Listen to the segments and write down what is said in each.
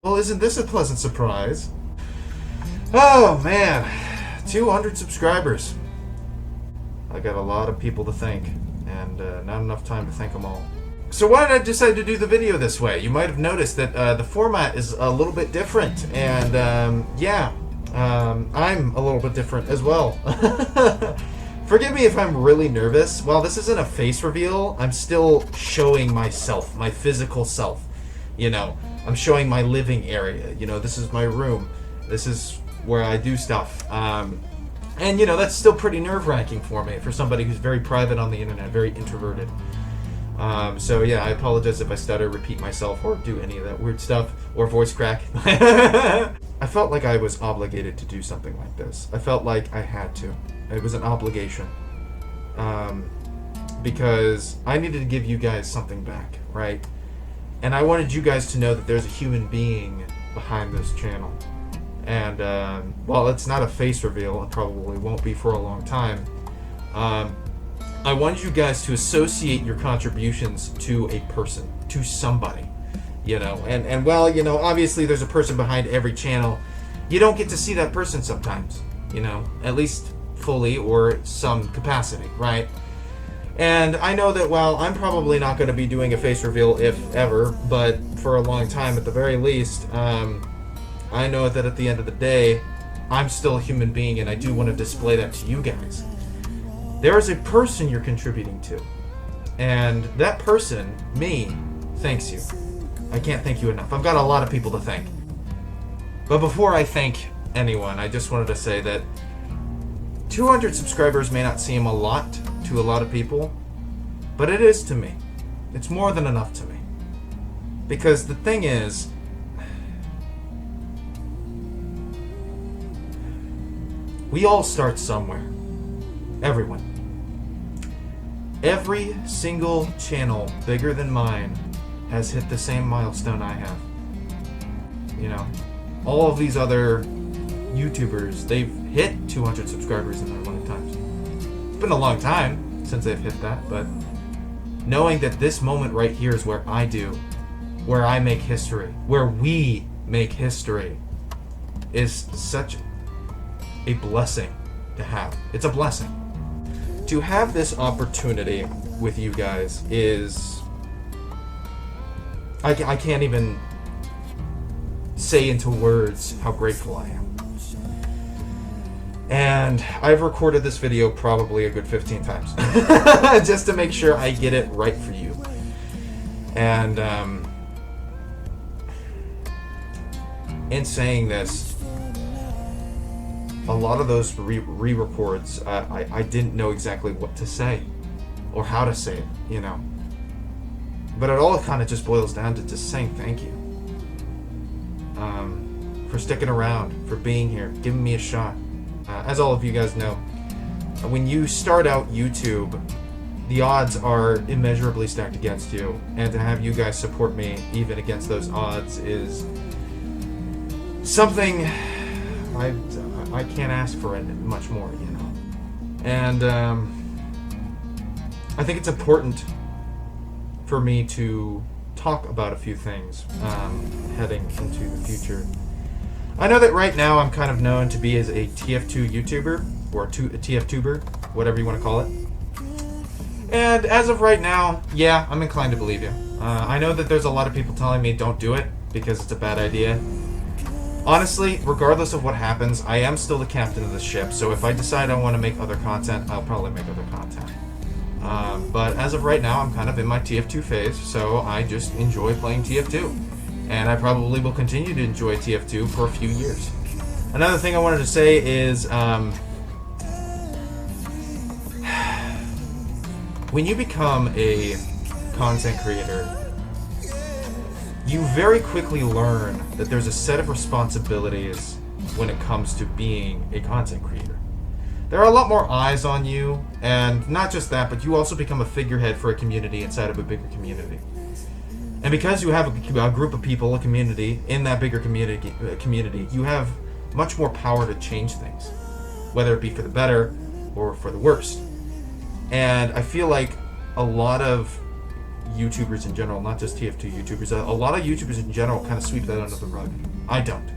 Well, isn't this a pleasant surprise? Oh man, 200 subscribers. I got a lot of people to thank, and not enough time to thank them all. So why did I decide to do the video this way? You might have noticed that the format is a little bit different, and I'm a little bit different as well. Forgive me if I'm really nervous. While this isn't a face reveal, I'm still showing myself, my physical self. You know, I'm showing my living area. You know, this is my room. This is where I do stuff. And, you know, that's still pretty nerve-wracking for me, for somebody who's very private on the internet, very introverted. So, yeah, I apologize if I stutter, repeat myself, or do any of that weird stuff, or voice crack. I felt like I was obligated to do something like this. I felt like I had to. It was an obligation. Because I needed to give you guys something back, right? And I wanted you guys to know that there's a human being behind this channel. And while it's not a face reveal, it probably won't be for a long time, I wanted you guys to associate your contributions to a person, to somebody, you know. And well, you know, obviously there's a person behind every channel. You don't get to see that person sometimes, you know, at least fully or some capacity, right? And I know that while I'm probably not going to be doing a face reveal, if ever, but for a long time at the very least, I know that at the end of the day, I'm still a human being, and I do want to display that to you guys. There is a person you're contributing to, and that person, me, thanks you. I can't thank you enough. I've got a lot of people to thank. But before I thank anyone, I just wanted to say that 200 subscribers may not seem a lot to a lot of people, but it is to me. It's more than enough to me. Because the thing is, we all start somewhere. Everyone. Every single channel bigger than mine has hit the same milestone I have. You know, all of these other YouTubers, they've hit 200 subscribers in their lifetimes. It's been a long time since they've hit that, but knowing that this moment right here is where I do, where I make history, where we make history, is such a blessing to have. It's a blessing. To have this opportunity with you guys is... I can't even say into words how grateful I am. And I've recorded this video probably a good 15 times. Just to make sure I get it right for you. And in saying this, a lot of those re-records, I didn't know exactly what to say or how to say it, you know. But it all kind of just boils down to just saying thank you. For sticking around, for being here, giving me a shot. As all of you guys know, when you start out YouTube, the odds are immeasurably stacked against you. And to have you guys support me even against those odds is something I can't ask for it much more, you know. And I think it's important for me to talk about a few things heading into the future. I know that right now I'm kind of known to be as a TF2 YouTuber, or a TF-tuber, whatever you want to call it. And as of right now, yeah, I'm inclined to believe you. I know that there's a lot of people telling me don't do it because it's a bad idea. Honestly, regardless of what happens, I am still the captain of the ship, so if I decide I want to make other content, I'll probably make other content. But as of right now, I'm kind of in my TF2 phase, so I just enjoy playing TF2. And I probably will continue to enjoy TF2 for a few years. Another thing I wanted to say is, when you become a content creator, you very quickly learn that there's a set of responsibilities when it comes to being a content creator. There are a lot more eyes on you, and not just that, but you also become a figurehead for a community inside of a bigger community. And because you have a group of people, a community, in that bigger community, you have much more power to change things, whether it be for the better or for the worst. And I feel like a lot of YouTubers in general, not just TF2 YouTubers. A lot of YouTubers in general kind of sweep that under the rug. I don't.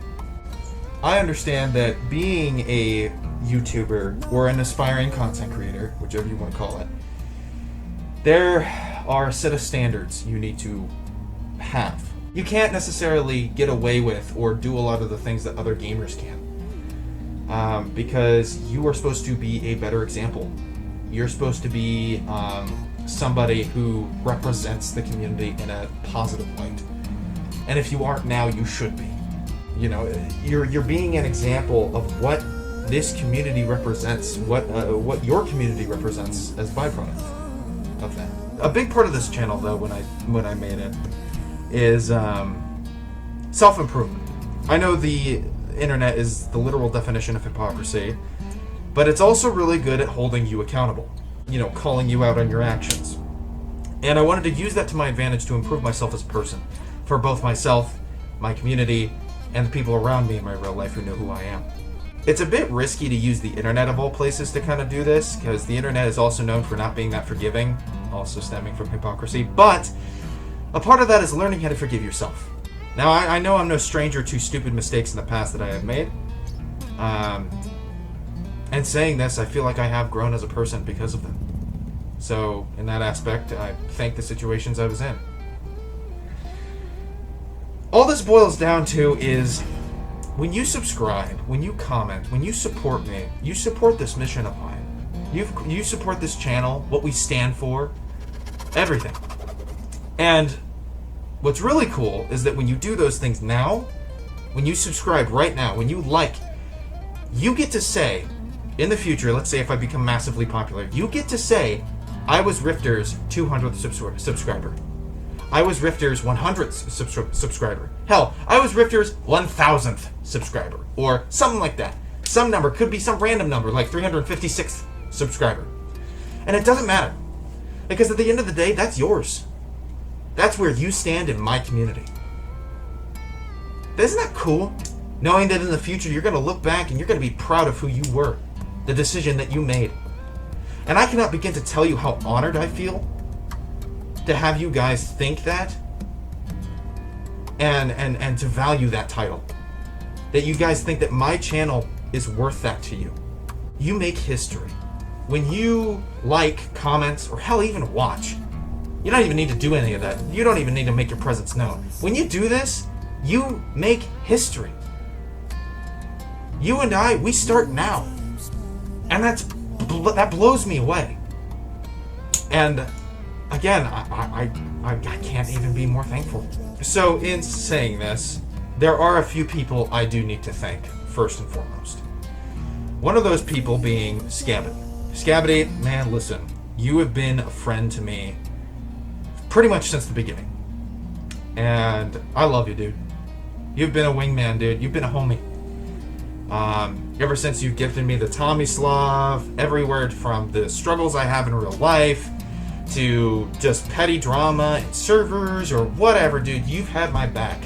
I understand that being a YouTuber or an aspiring content creator, whichever you want to call it, there are a set of standards you need to have. You can't necessarily get away with or do a lot of the things that other gamers can. Because you are supposed to be a better example. You're supposed to be somebody who represents the community in a positive light. And if you aren't now, you should be. You know, you're being an example of what this community represents, what your community represents as byproduct of that. A big part of this channel, though, when I made it, is self-improvement. I know the internet is the literal definition of hypocrisy, but it's also really good at holding you accountable. You know, calling you out on your actions. And I wanted to use that to my advantage to improve myself as a person, for both myself, my community, and the people around me in my real life who know who I am. It's a bit risky to use the internet of all places to kind of do this, because the internet is also known for not being that forgiving, also stemming from hypocrisy, but a part of that is learning how to forgive yourself. Now, I know I'm no stranger to stupid mistakes in the past that I have made, and saying this, I feel like I have grown as a person because of them. So, in that aspect, I thank the situations I was in. All this boils down to is, when you subscribe, when you comment, when you support me, you support this mission of mine. You support this channel, what we stand for, everything. And what's really cool is that when you do those things now, when you subscribe right now, when you like, you get to say, in the future, let's say if I become massively popular, you get to say, I was Rifter's 200th subscriber. I was Rifter's 100th subscriber. Hell, I was Rifter's 1000th subscriber. Or something like that. Some number, could be some random number, like 356th subscriber. And it doesn't matter. Because at the end of the day, that's yours. That's where you stand in my community. Isn't that cool? Knowing that in the future, you're going to look back and you're going to be proud of who you were. The decision that you made. And I cannot begin to tell you how honored I feel to have you guys think that and to value that title. That you guys think that my channel is worth that to you. You make history. When you like, comment, or hell, even watch, you don't even need to do any of that. You don't even need to make your presence known. When you do this, you make history. You and I, we start now. And that blows me away. And again, I can't even be more thankful. So in saying this, there are a few people I do need to thank, first and foremost. One of those people being Scabbity. Scabbity, man, listen, you have been a friend to me pretty much since the beginning. And I love you, dude. You've been a wingman, dude. You've been a homie. Ever since you've gifted me the Tomislav, everywhere from the struggles I have in real life to just petty drama in servers or whatever, dude, you've had my back.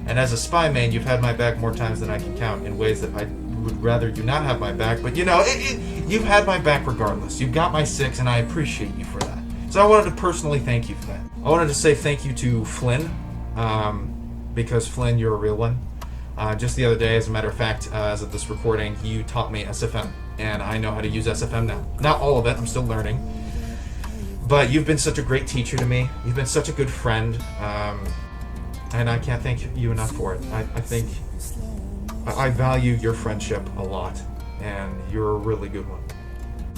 And as a spy man, you've had my back more times than I can count in ways that I would rather you not have my back. But you know, you've had my back regardless. You've got my six, and I appreciate you for that. So I wanted to personally thank you for that. I wanted to say thank you to Flynn, because Flynn, you're a real one. Just the other day, as a matter of fact, as of this recording, you taught me SFM, and I know how to use SFM now. Not all of it, I'm still learning. But you've been such a great teacher to me. You've been such a good friend, and I can't thank you enough for it. I think I value your friendship a lot, and you're a really good one.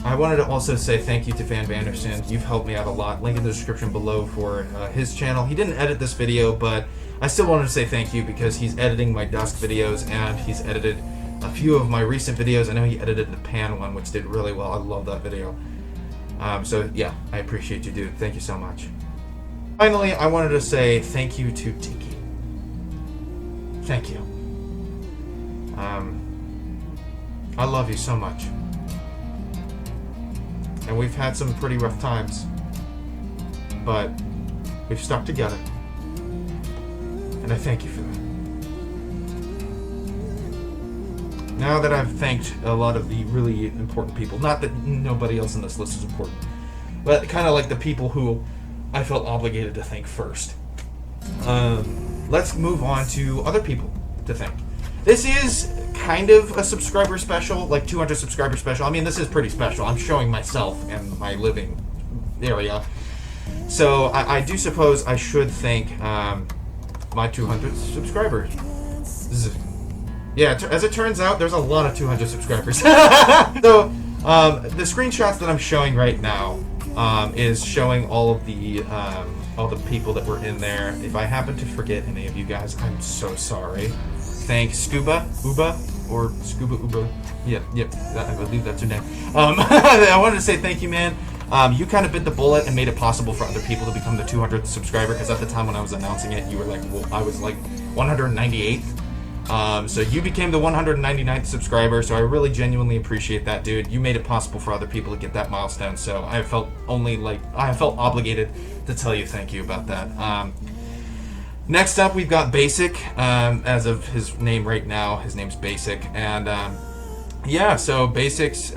I wanted to also say thank you to VanVanderson. You've helped me out a lot. Link in the description below for his channel. He didn't edit this video, but I still wanted to say thank you because he's editing my dusk videos and he's edited a few of my recent videos. I know he edited the Pan one, which did really well. I love that video. So yeah, I appreciate you, dude. Thank you so much. Finally, I wanted to say thank you to Tiki. Thank you. I love you so much. And we've had some pretty rough times, but we've stuck together. And I thank you for that. Now that I've thanked a lot of the really important people, not that nobody else in this list is important, but kind of like the people who I felt obligated to thank first. Let's move on to other people to thank. This is kind of a subscriber special, like 200 subscriber special. I mean, this is pretty special. I'm showing myself and my living area. So I do suppose I should thank my 200 subscribers. Yeah, as it turns out, there's a lot of 200 subscribers. So the screenshots that I'm showing right now is showing all the people that were in there. If I happen to forget any of you guys, I'm so sorry. Thank Scuba Uba or Scuba Uba. Yep, I believe that's your name. I wanted to say thank you, man. You kind of bit the bullet and made it possible for other people to become the 200th subscriber, because at the time when I was announcing it, you were like, well, I was like 198th. So you became the 199th subscriber, so I really genuinely appreciate that, dude. You made it possible for other people to get that milestone, so I felt obligated to tell you thank you about that. Next up, we've got Basic. As of his name right now, his name's Basic, and yeah, so Basic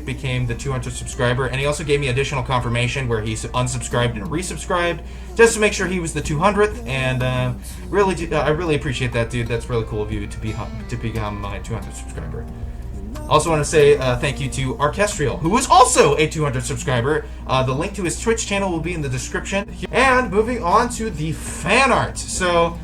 became the 200th subscriber, and he also gave me additional confirmation where he unsubscribed and resubscribed just to make sure he was the 200th, and I really appreciate that, dude. That's really cool of you to become my 200th subscriber. Also want to say thank you to ArKKestral, who was also a 200 subscriber. The link to his Twitch channel will be in the description. And moving on to the fan art. So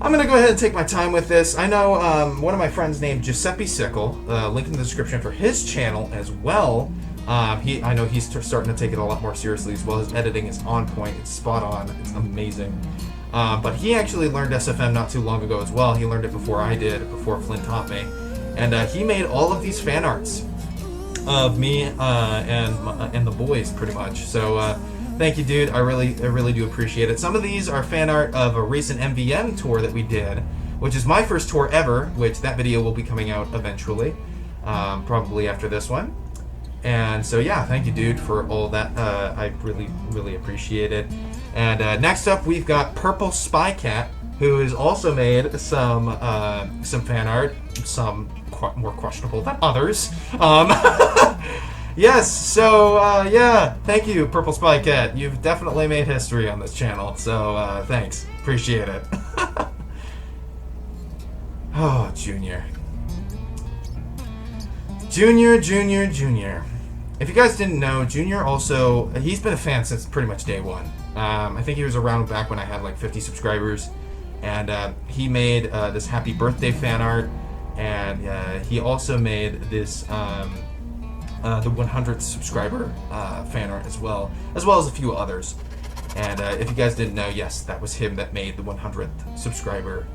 I'm going to go ahead and take my time with this. I know one of my friends named GuiseppeSickle, link in the description for his channel as well. I know he's starting to take it a lot more seriously as well. His editing is on point. It's spot on. It's amazing. But he actually learned SFM not too long ago as well. He learned it before I did, before Flynn taught me. And he made all of these fan arts of me and the boys, pretty much. So thank you, dude. I really do appreciate it. Some of these are fan art of a recent MVM tour that we did, which is my first tour ever, which that video will be coming out eventually, probably after this one. And so yeah, thank you, dude, for all that. I really appreciate it. And next up, we've got Purple Spy Cat, who has also made some fan art, some more questionable than others. Yes, so yeah, thank you, Purple Spy Cat. You've definitely made history on this channel, so thanks, appreciate it. Oh, Junior. If you guys didn't know, Junior also, he's been a fan since pretty much day one. I think he was around back when I had like 50 subscribers. And he made this happy birthday fan art, and he also made this the 100th subscriber fan art as well as a few others. And if you guys didn't know, yes, that was him that made the 100th subscriber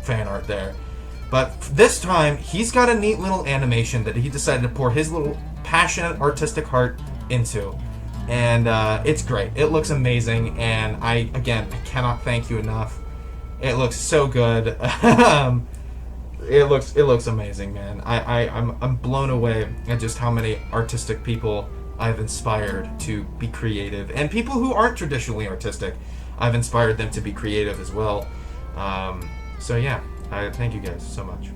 fan art there. But this time, he's got a neat little animation that he decided to pour his little passionate artistic heart into. And it's great. It looks amazing, and I cannot thank you enough. It looks so good. It looks amazing, man. I'm blown away at just how many artistic people I've inspired to be creative, and people who aren't traditionally artistic, I've inspired them to be creative as well. So yeah, I thank you guys so much.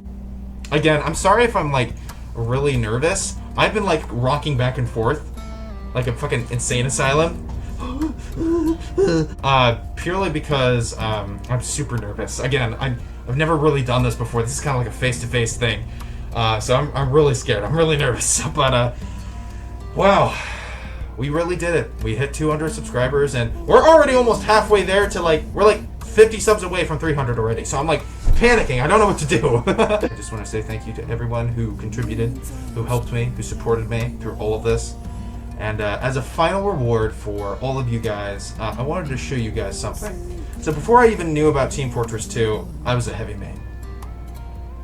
Again, I'm sorry if I'm like really nervous. I've been like rocking back and forth like a fucking insane asylum. Purely because I'm super nervous. Again, I've never really done this before. This is kind of like a face-to-face thing. So I'm really scared. I'm really nervous. But wow, we really did it. We hit 200 subscribers, and we're already almost halfway there to we're like 50 subs away from 300 already. So I'm like panicking. I don't know what to do. I just want to say thank you to everyone who contributed, who helped me, who supported me through all of this. And as a final reward for all of you guys, I wanted to show you guys something. So before I even knew about Team Fortress 2, I was a heavy main.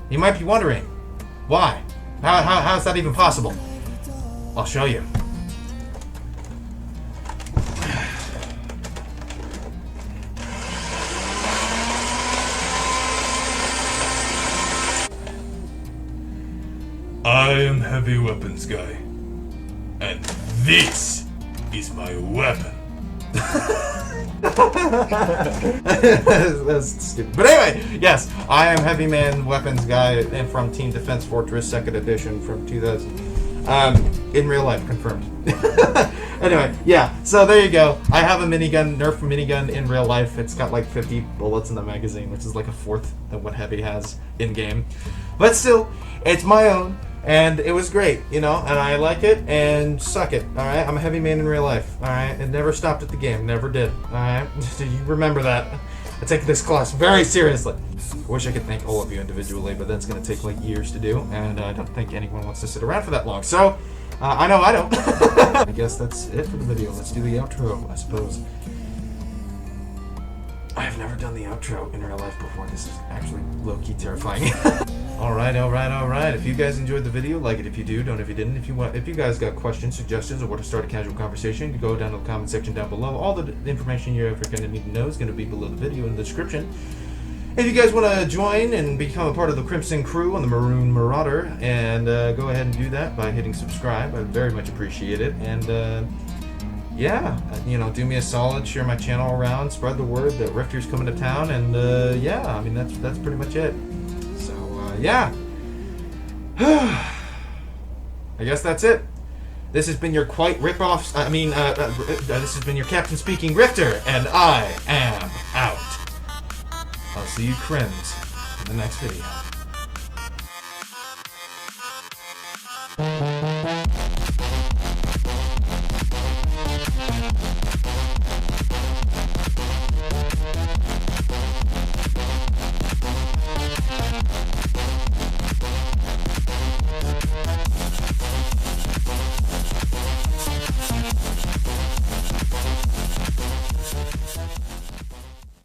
You might be wondering, why? How is that even possible? I'll show you. I am Heavy Weapons Guy. And this is my weapon. That's stupid. But anyway, yes, I am Heavy Man Weapons Guy and from Team Defense Fortress 2nd Edition from 2000. In real life, confirmed. Anyway, yeah, so there you go. I have a minigun, Nerf minigun in real life. It's got like 50 bullets in the magazine, which is like a fourth of what Heavy has in-game. But still, it's my own, and it was great, you know, and I like it, and suck it, alright? I'm a heavy man in real life, alright? It never stopped at the game, never did, alright? You remember that. I take this class very seriously. I wish I could thank all of you individually, but that's going to take like years to do, and I don't think anyone wants to sit around for that long. So, I know I don't. I guess that's it for the video. Let's do the outro, I suppose. I've never done the outro in real life before. This is actually low-key terrifying. Alright. If you guys enjoyed the video, like it if you do, don't if you didn't. If you guys got questions, suggestions, or want to start a casual conversation, you go down to the comment section down below. All the information you're ever going to need to know is going to be below the video in the description. If you guys want to join and become a part of the Crimson Crew on the Maroon Marauder, and go ahead and do that by hitting subscribe, I'd very much appreciate it. And yeah, you know, do me a solid, share my channel around, spread the word that Rifter's coming to town, and yeah, I mean that's pretty much it. So yeah, I guess that's it. This has been your this has been your Captain Speaking Rifter, and I am out. I'll see you crims in the next video.